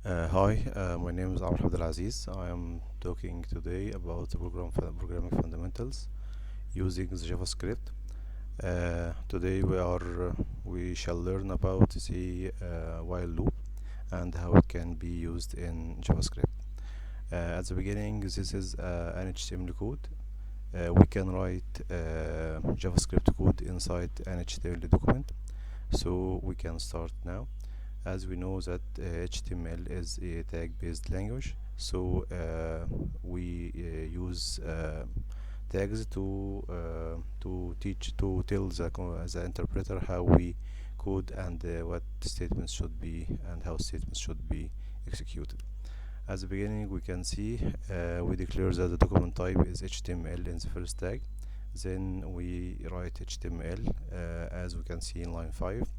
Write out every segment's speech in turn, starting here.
Hi, my name is Amr Abdelaziz. I am talking today about the programming fundamentals using the JavaScript. Today we shall learn about the while loop and how it can be used in JavaScript. At the beginning, this is an HTML code. We can write JavaScript code inside an HTML document, so we can start now. As we know that HTML is a tag-based language, so we use tags to tell the interpreter how we code and what statements should be and how statements should be executed. At the beginning, we can see we declare that the document type is HTML in the first tag. Then we write HTML as we can see in line 5.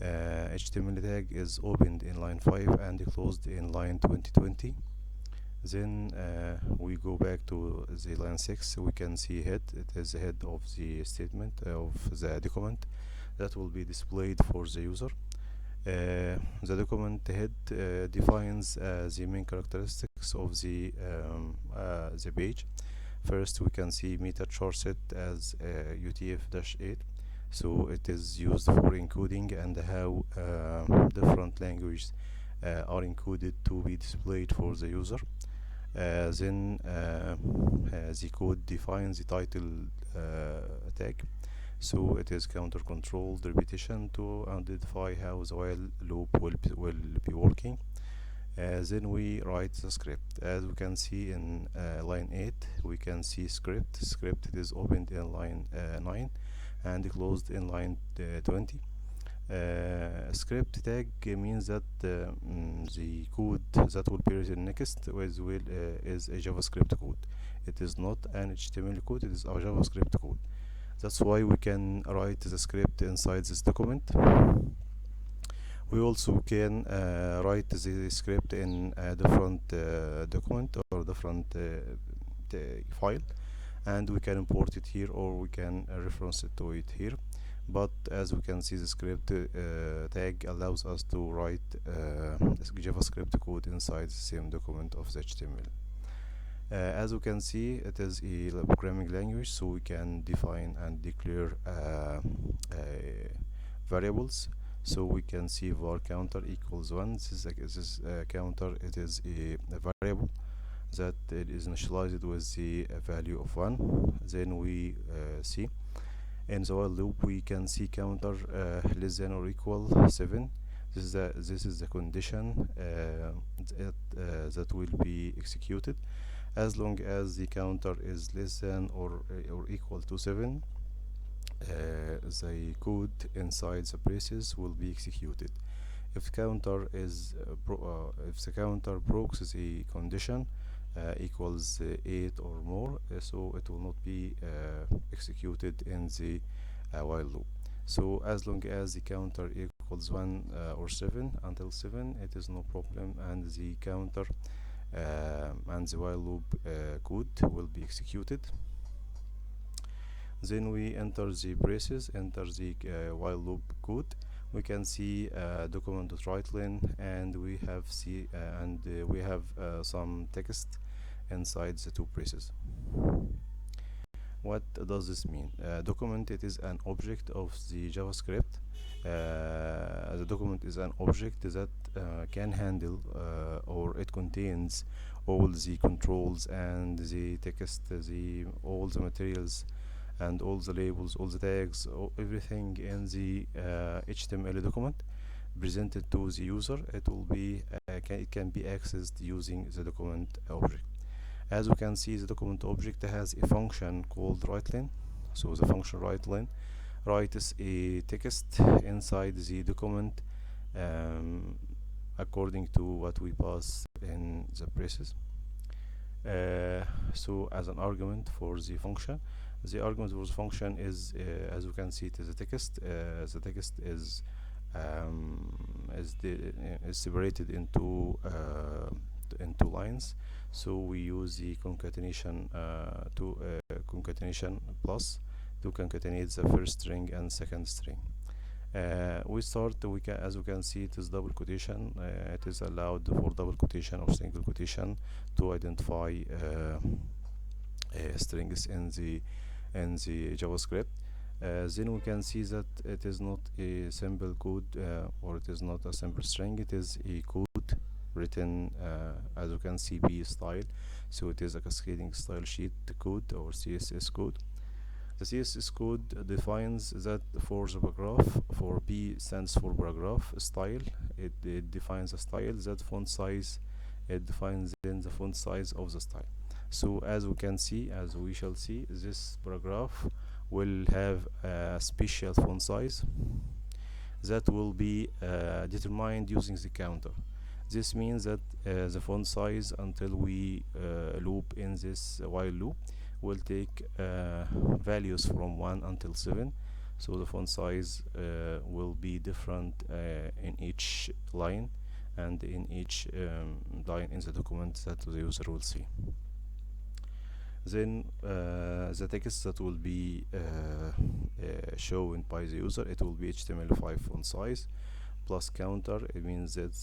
HTML tag is opened in line 5 and closed in line 2020. Then we go back to the line 6. We can see head. It is the head of the statement of the document that will be displayed for the user. The document head defines the main characteristics of the page. First, we can see meter chart set as UTF-8. So it is used for encoding and how different languages are encoded to be displayed for the user. Then the code defines the title tag. So it is counter controlled repetition to identify how the while loop will be working. Then we write the script. As we can see in line 8, we can see script. Script is opened in line 9 and closed in line 20. Script tag means that the code that will be written next is a JavaScript code. It is not an HTML code, it is a JavaScript code. That's why we can write the script inside this document. We also can write the script in a different document or different file, and we can import it here or we can reference it to it here. But as we can see, the script tag allows us to write JavaScript code inside the same document of the HTML. As we can see, it is a programming language, so we can define and declare variables. So we can see var counter equals 1. This is counter. It is a variable that it is initialized with the value of 1. Then we see in the while loop we can see counter less than or equal 7. This is the condition that will be executed. As long as the counter is less than or equal to 7, the code inside the braces will be executed. If counter is if the counter breaks the condition equals 8 or more, so it will not be executed in the while loop. So as long as the counter equals 1 or 7, until 7, it is no problem, and the counter and the while loop code will be executed. Then we enter the braces, enter the while loop code. We can see document.writeLine, and we have some text inside the two braces. What does this mean? Document, it is an object of the JavaScript. The document is an object that can handle or it contains all the controls and the text, all the materials and all the labels, all the tags, everything in the HTML document presented to the user. It will be it can be accessed using the document object. As we can see, the document object has a function called writeLine. So the function writeLine writes a text inside the document according to what we pass in the braces. So as an argument for the function, the argument for the function is, as you can see, it is a text. The text is separated into lines. So we use the concatenation concatenation plus to concatenate the first string and second string. We start, we can, as we can see, it is double quotation. It is allowed for double quotation or single quotation to identify strings in the JavaScript. Then we can see that it is not a simple code, or it is not a simple string. It is a code written, as you can see, B style. So it is a cascading style sheet code or CSS code. The CSS code defines that for the paragraph, for B stands for paragraph style. It defines a style. That font size, it defines then the font size of the style. So as we can see, as we shall see, this paragraph will have a special font size that will be determined using the counter. This means that the font size until we loop in this while loop will take values from 1 until 7. So the font size will be different in each line and in each line in the document that the user will see. Then the text that will be shown by the user, it will be HTML5 font size plus counter. It means that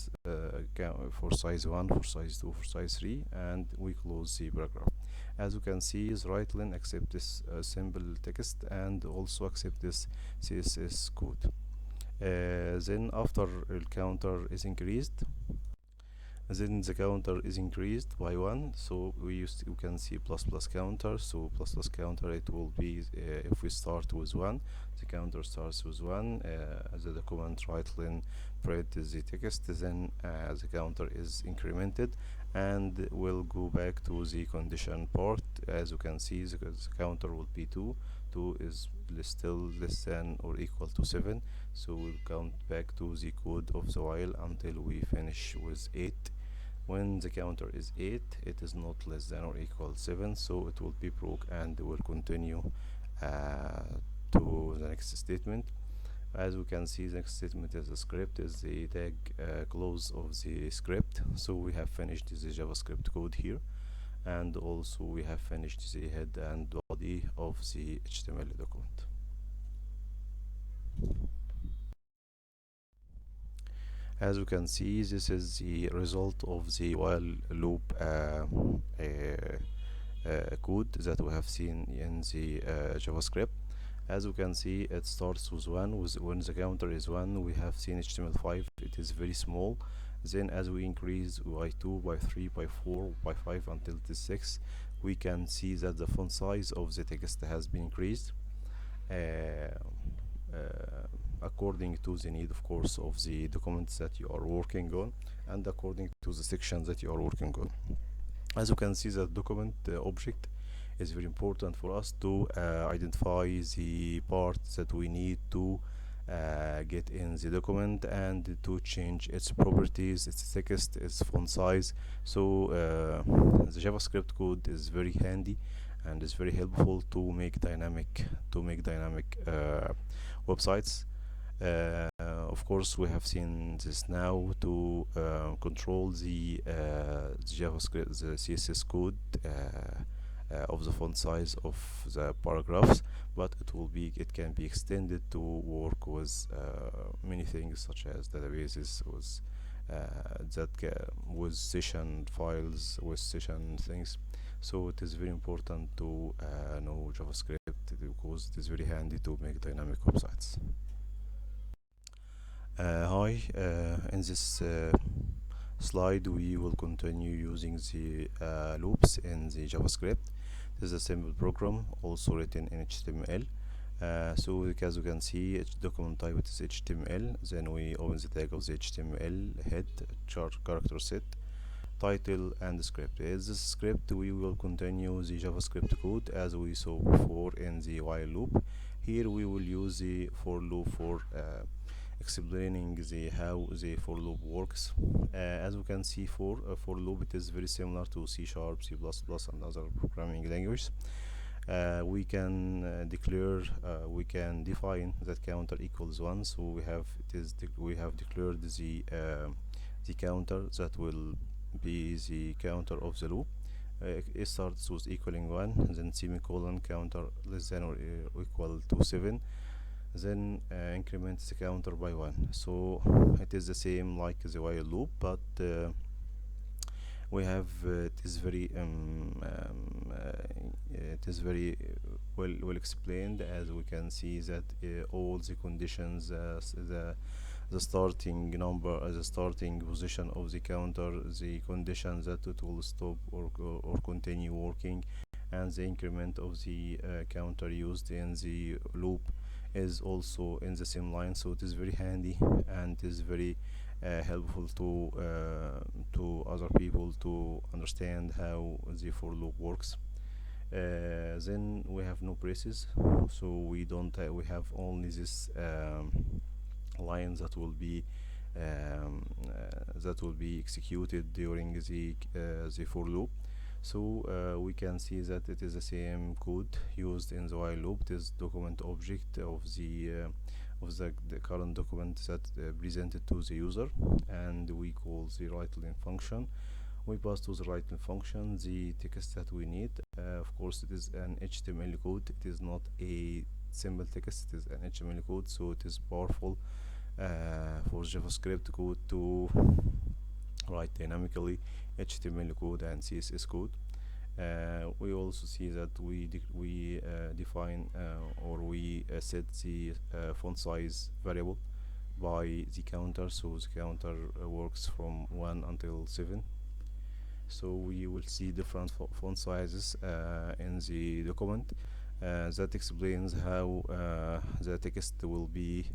for size 1, for size 2, for size 3, and we close the paragraph. As you can see, the right line accept this simple text and also accept this CSS code. Then after the counter is increased, then the counter is increased by 1, so we can see plus plus counter. So plus plus counter, it will be if we start with 1, the counter starts with 1, the document right line print the text, then the counter is incremented and will go back to the condition part. As you can see, the counter will be 2 is still less than or equal to 7, so we'll count back to the code of the while until we finish with 8. When the counter is 8, it is not less than or equal 7, so it will be broke and will continue to the next statement. As we can see, the next statement is the script, is the tag close of the script. So we have finished the JavaScript code here, and also we have finished the head and body of the HTML document. As you can see, this is the result of the while loop code that we have seen in the JavaScript. As you can see, it starts with 1. When the counter is 1, we have seen HTML5. It is very small. Then as we increase by 2, by 3, by 4, by 5 until it is 6, we can see that the font size of the text has been increased according to the need, of course, of the documents that you are working on and according to the sections that you are working on. As you can see, the document object is very important for us to identify the parts that we need to get in the document and to change its properties, its text, its font size. So the JavaScript code is very handy and is very helpful to make dynamic websites. Of course, we have seen this now to control the JavaScript, the CSS code of the font size of the paragraphs, but it can be extended to work with many things such as databases, with session files, with session things. So it is very important to know JavaScript because it is very handy to make dynamic websites. Hi, in this slide we will continue using the loops in the JavaScript. This is a simple program also written in HTML. So as you can see, each document type is HTML. Then we open the tag of the HTML head, character set, title, and script. As this script, we will continue the JavaScript code as we saw before in the while loop. Here we will use the for loop for explaining how the for loop works. As we can see, for loop, it is very similar to C#, C++, and other programming languages. We can we can define that counter equals 1. So we have declared the counter that will be the counter of the loop. It starts with equaling 1, then semicolon, counter less than or equal to 7. then increment the counter by 1. So it is the same like the while loop, but we have it is very well explained, as we can see that all the conditions, the starting number, the starting position of the counter, the conditions that it will stop or continue working, and the increment of the counter used in the loop is also in the same line. So it is very handy, and it is very helpful to other people to understand how the for loop works. Then we have no braces, so we don't we have only this line that will be executed during the for loop. So we can see that it is the same code used in the while loop. It is document object of the current document that presented to the user, and we call the writeLine function. We pass to the writeLine function the text that we need. Of course, it is an HTML code. It is not a simple text. It is an HTML code, so it is powerful for JavaScript code to write dynamically HTML code and CSS code. We also see that we define or we set the font size variable by the counter, so the counter works from 1 until 7. So we will see different font sizes in the document. That explains how the text will be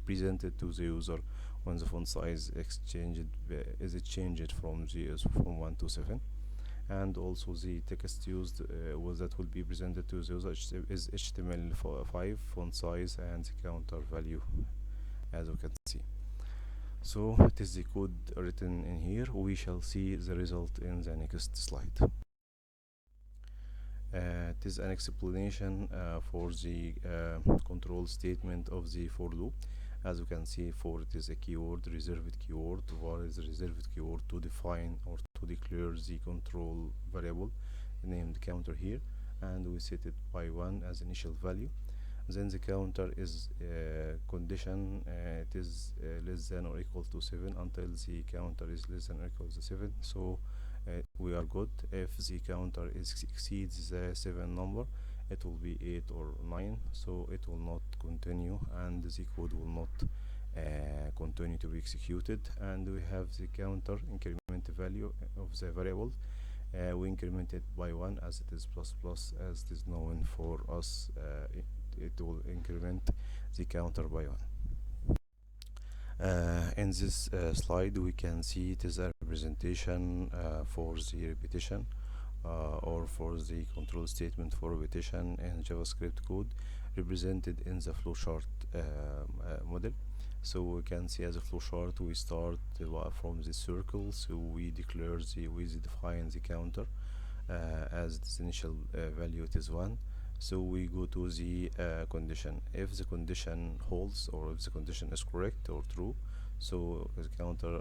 presented to the user when the font size is changed from 1 to 7. And also the text used that will be presented to the user is HTML5 font size and the counter value, as we can see. So it is the code written in here. We shall see the result in the next slide. It is an explanation for the control statement of the for loop. As you can see, for it is a keyword, reserved keyword. Var is a reserved keyword to define or to declare the control variable named counter here, and we set it by 1 as initial value. Then the counter is condition, it is less than or equal to 7 until the counter is less than or equal to 7. So we are good. If the counter exceeds the 7 number, it will be 8 or 9, so it will not continue, and the code will not continue to be executed. And we have the counter increment value of the variable. We increment it by 1 as it is plus plus, as it is known for us. It will increment the counter by 1. In this slide we can see it is a representation for the repetition or for the control statement for repetition in JavaScript code, represented in the flowchart model. So we can see as a flowchart, we start from the circle, so we define the counter as its initial value, it is 1. So we go to the condition. If the condition holds, or if the condition is correct or true, so the counter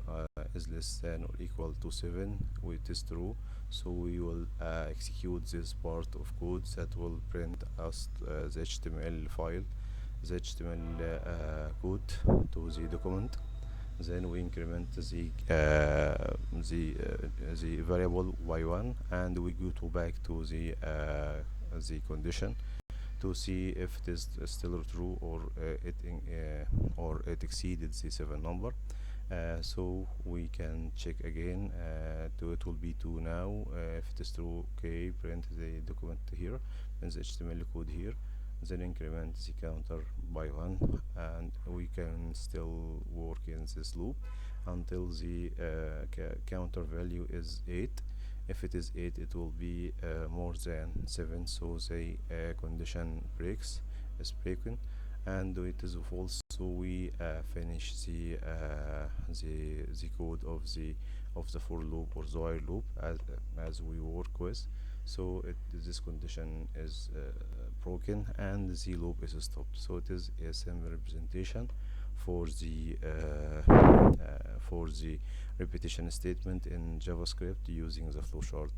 is less than or equal to 7, it is true. So we will execute this part of code that will print us the HTML file, the HTML code to the document. Then we increment the variable by 1, and we go back to the condition to see if it is still true or it exceeded the 7 number. So we can check again. It will be 2 now. If it is true, okay, print the document here and the HTML code here, then increment the counter by 1, and we can still work in this loop until the counter value is 8. If it is 8, it will be more than 7, so the condition is broken, and it is false, so we finish the code of the for loop or the while loop as we work with. So this condition is broken and the loop is stopped. So it is a simple representation for the repetition statement in JavaScript using the flowchart